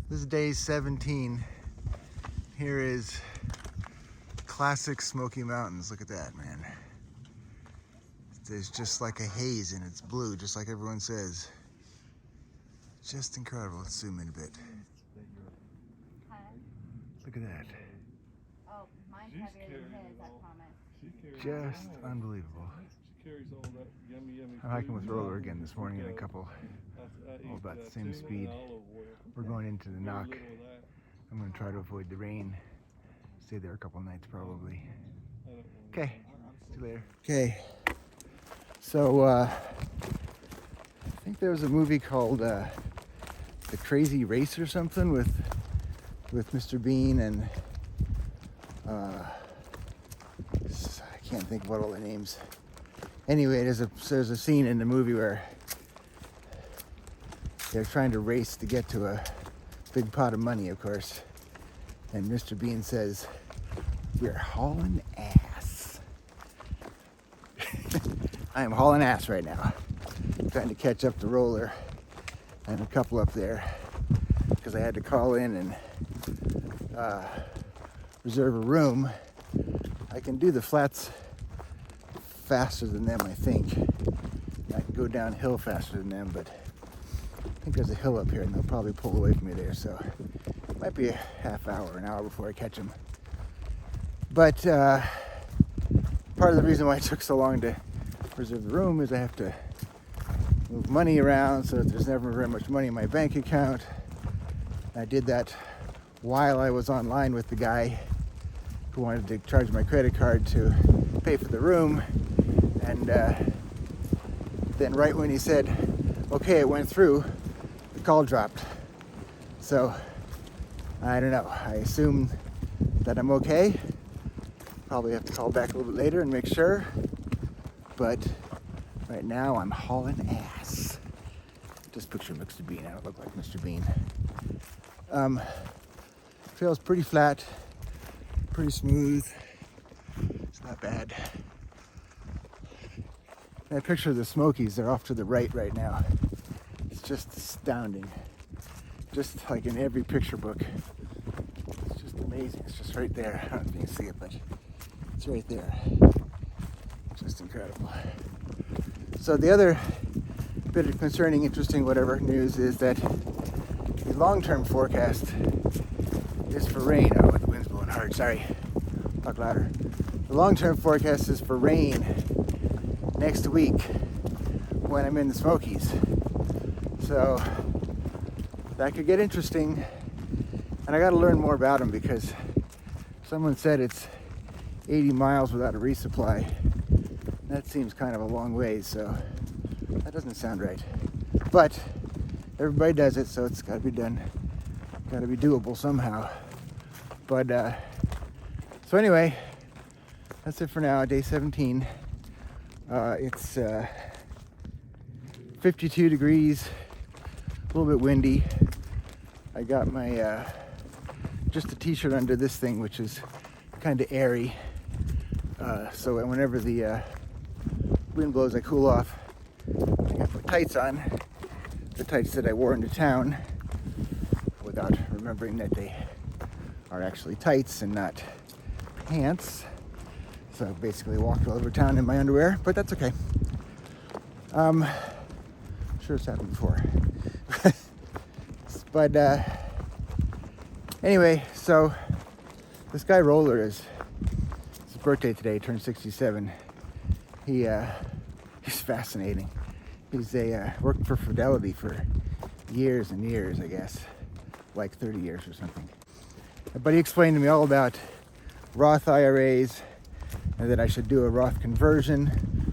This is day 17. Here is classic Smoky Mountains. Look at that, man. There's just like a haze and it's blue, just like everyone says. Just incredible. Let's zoom in a bit. Look at that. Oh, mine's heavier than his, I promise. Just unbelievable. She carries all that yummy I'm hiking with food. Roller again this morning in a couple, all about the same speed. We're going into the Knock. I'm going to try to avoid the rain. Stay there a couple nights probably. Okay, see you later. Okay, so I think there was a movie called The Crazy Race or something with Mr. Bean and I can't think about all the names. Anyway, there's a scene in the movie where they're trying to race to get to a big pot of money, of course. And Mr. Bean says, "We're hauling ass." I am hauling ass right now. Trying to catch up to Roller and a couple up there because I had to call in and reserve a room. I can do the flats faster than them, I think. I can go downhill faster than them, but I think there's a hill up here and they'll probably pull away from me there, so it might be a half hour, an hour before I catch them. But part of the reason why it took so long to reserve the room is I have to move money around so that there's never very much money in my bank account. I did that while I was online with the guy who wanted to charge my credit card to pay for the room, and then right when he said, okay, it went through, the call dropped. So, I don't know, I assume that I'm okay. Probably have to call back a little bit later and make sure, but right now I'm hauling ass. Just picture Mr. Bean, I don't look like Mr. Bean. Trail's pretty flat, pretty smooth. It's not bad. That picture of the Smokies, they're off to the right now. It's just astounding. Just like in every picture book. It's just amazing. It's just right there. I don't know if you can see it, but it's right there. Just incredible. So the other bit of concerning, interesting, whatever news is that the long-term forecast is for rain. Oh, the wind's blowing hard. Sorry. Talk louder. The long-term forecast is for rain next week when I'm in the Smokies. So that could get interesting. And I got to learn more about them because someone said it's 80 miles without a resupply. That seems kind of a long ways, so that doesn't sound right. But everybody does it, so it's got to be done. Got to be doable somehow. But so anyway, that's it for now. Day 17. It's 52 degrees, a little bit windy. I got my just a t-shirt under this thing, which is kind of airy. So whenever the wind blows, I cool off. I got my tights on, the tights that I wore into town, without remembering that they are actually tights and not pants. So I basically walked all over town in my underwear, but that's okay. I'm sure it's happened before. But anyway, so this guy Roller it's his birthday today, turned 67. He's fascinating. He's worked for Fidelity for years and years, I guess, like 30 years or something. But he explained to me all about Roth IRAs and that I should do a Roth conversion,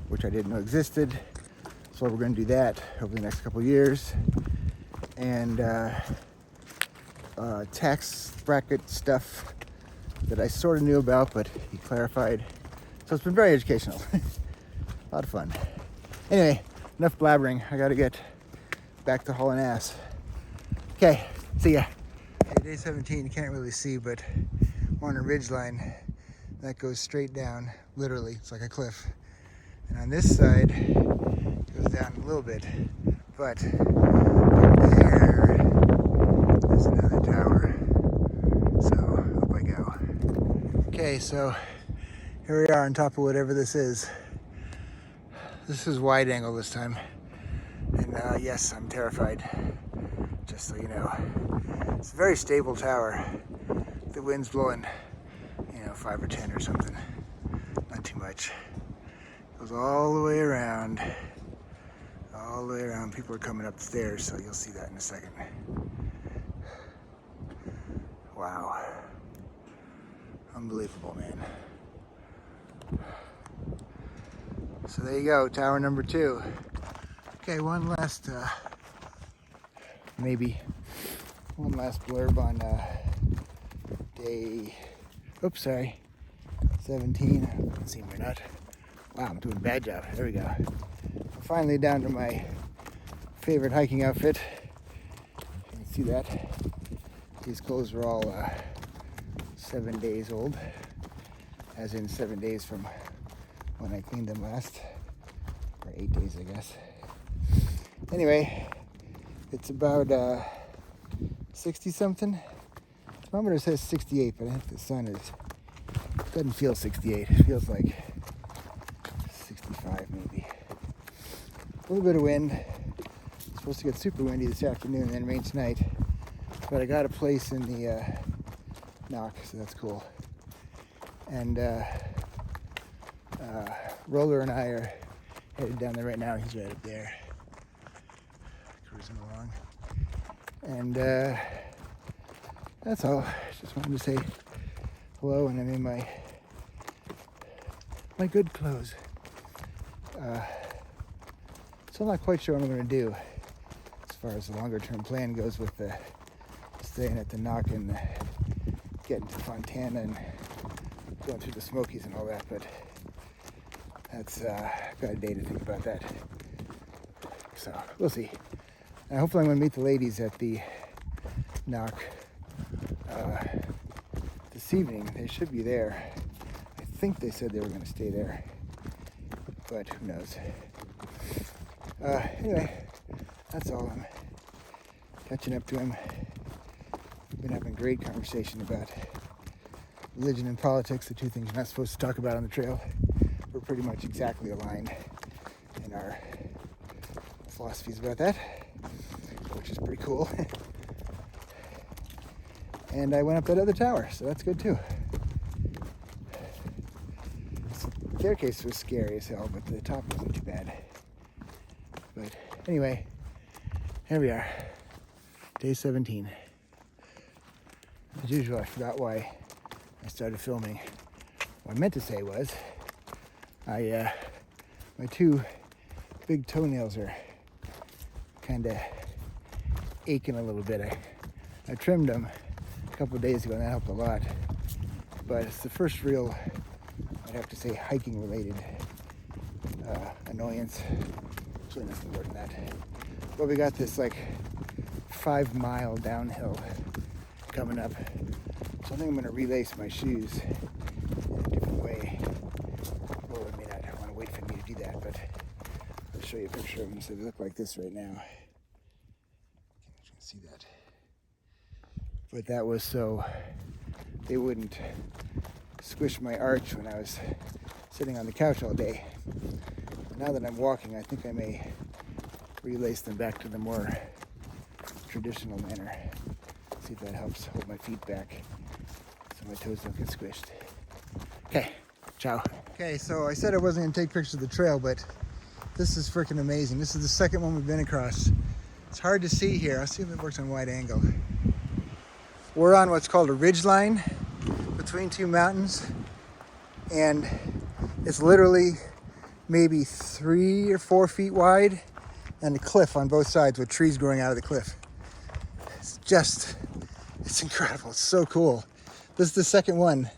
which I didn't know existed. So we're going to do that over the next couple of years. And tax bracket stuff that I sort of knew about, but he clarified. So it's been very educational. A lot of fun. Anyway, enough blabbering. I got to get back to hauling ass. Okay, see ya. Okay, day 17, you can't really see, but we're on a ridge line that goes straight down, literally. It's like a cliff. And on this side, it goes down a little bit, but over there, there's another Okay, so here we are on top of whatever this is. This is wide angle this time. And yes, I'm terrified, just so you know. It's a very stable tower. The wind's blowing, 5 or 10 or something. Not too much. Goes all the way around. All the way around. People are coming up the stairs, so you'll see that in a second. Wow. Unbelievable, man. So there you go, tower number 2. Okay, one last blurb on day, 17. Let's see, we're not. Wow, I'm doing a bad job. There we go. I'm finally down to my favorite hiking outfit. You can see that. These clothes are all 7 days old, as in 7 days from when I cleaned them last, or 8 days, I guess. Anyway, it's about 60 something. The thermometer says 68, but I think the sun doesn't feel 68. It feels like 65 maybe. A little bit of wind. It's supposed to get super windy this afternoon and then rain tonight. But I got a place in the knock, so that's cool. And Roller and I are headed down there right now. He's right up there, cruising along. And that's all. Just wanted to say hello, and I'm in my good clothes. So I'm not quite sure what I'm going to do as far as the longer term plan goes with the staying at the Knock and getting to Fontana and going through the Smokies and all that, but that's got a day to think about that. So we'll see. And hopefully I'm going to meet the ladies at the Knock this evening. They should be there. I think they said they were going to stay there, but who knows. Anyway, that's all. I'm catching up to him. We've been having a great conversation about religion and politics, the two things you're not supposed to talk about on the trail. We're pretty much exactly aligned in our philosophies about that, which is pretty cool. And I went up that other tower, so that's good too. The staircase was scary as hell, but the top wasn't too bad. But anyway, here we are, day 17. As usual, I forgot why I started filming. What I meant to say was, my 2 big toenails are kind of aching a little bit. I trimmed them a couple of days ago, and that helped a lot. But it's the first real, I'd have to say, hiking related annoyance. Actually, nothing more than that. But we got this like 5-mile downhill coming up. So I think I'm going to relace my shoes in a different way. Well, I mean, I don't want to wait for me to do that, but I'll show you a picture of them. So they look like this right now. I don't know if you can see that. But that was so they wouldn't squish my arch when I was sitting on the couch all day. Now that I'm walking, I think I may relace them back to the more traditional manner. See if that helps hold my feet back so my toes don't get squished. Okay, ciao. Okay, so I said I wasn't gonna take pictures of the trail, but this is freaking amazing. This is the second one we've been across. It's hard to see here. I'll see if it works on wide angle. We're on what's called a ridge line between 2 mountains, and it's literally maybe 3 or 4 feet wide and a cliff on both sides with trees growing out of the cliff. It's incredible. It's so cool. This is the second one.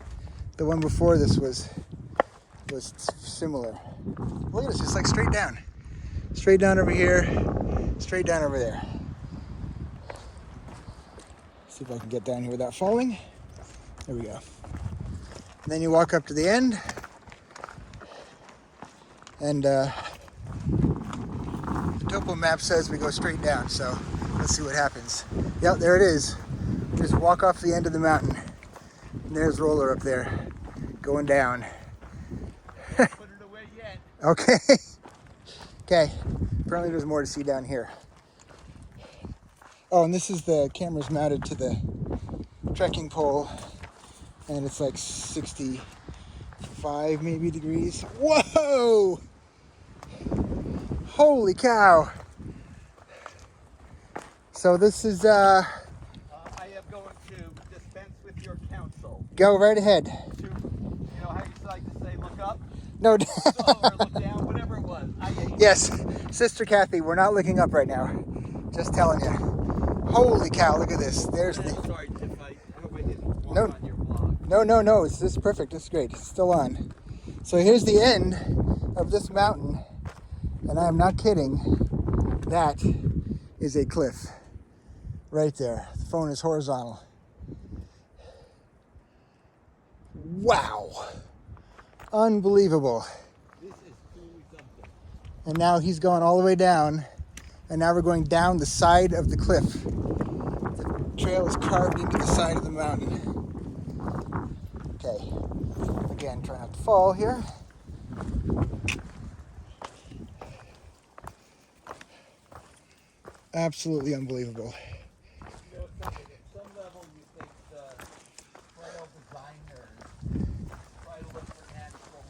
The one before this was similar. Look at this, it's like straight down. Straight down over here, straight down over there. See if I can get down here without falling. There we go. And then you walk up to the end, and the topo map says we go straight down, so let's see what happens. Yep, there it is. Just walk off the end of the mountain. And there's Roller up there. Going down. Put it away yet. Okay. Okay. Apparently there's more to see down here. Oh, and this is the camera's mounted to the trekking pole, and it's like 65 maybe degrees. Whoa! Holy cow! So this is I am going to dispense with your counsel. go right ahead. To, you know how you like to say, look up, No. or look down, whatever it was. Yes, Sister Kathy, we're not looking up right now. Just telling you. Holy cow! Look at this. There's the. Sorry if I hope I didn't walk No. on your blog. No. This is perfect. It's great. It's still on. So here's the end of this mountain, and I am not kidding. That is a cliff. Right there. The phone is horizontal. Wow. Unbelievable. This is truly something. And now he's going all the way down, and now we're going down the side of the cliff. The trail is carved into the side of the mountain. Okay. Again, try not to fall here. Absolutely unbelievable. You know something, at some level you think the trail designers try to look for natural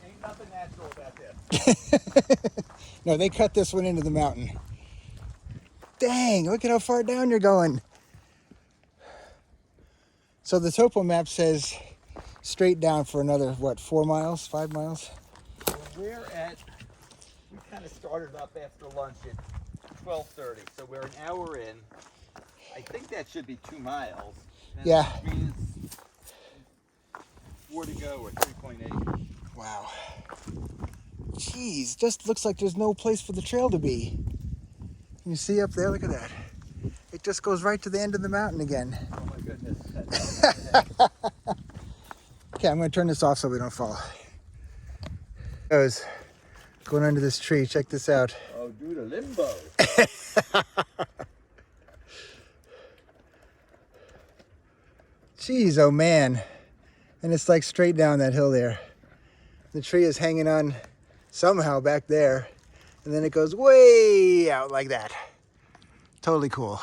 ain't nothing natural about this. No, they cut this one into the mountain. Dang, look at how far down you're going. So the topo map says straight down for another, what, 4 miles, 5 miles? We kind of started up after lunch at 12:30, so we're an hour in. I think that should be 2 miles. And Yeah. the tree is 4 to go, or 3.8. Wow. Jeez, just looks like there's no place for the trail to be. Can you see up there? Look at that. It just goes right to the end of the mountain again. Oh my goodness. Okay, I'm going to turn this off so we don't fall. Goes going under this tree. Check this out. Oh, dude, a limbo. Jeez, oh man. And it's like straight down that hill there. The tree is hanging on somehow back there. And then it goes way out like that. Totally cool.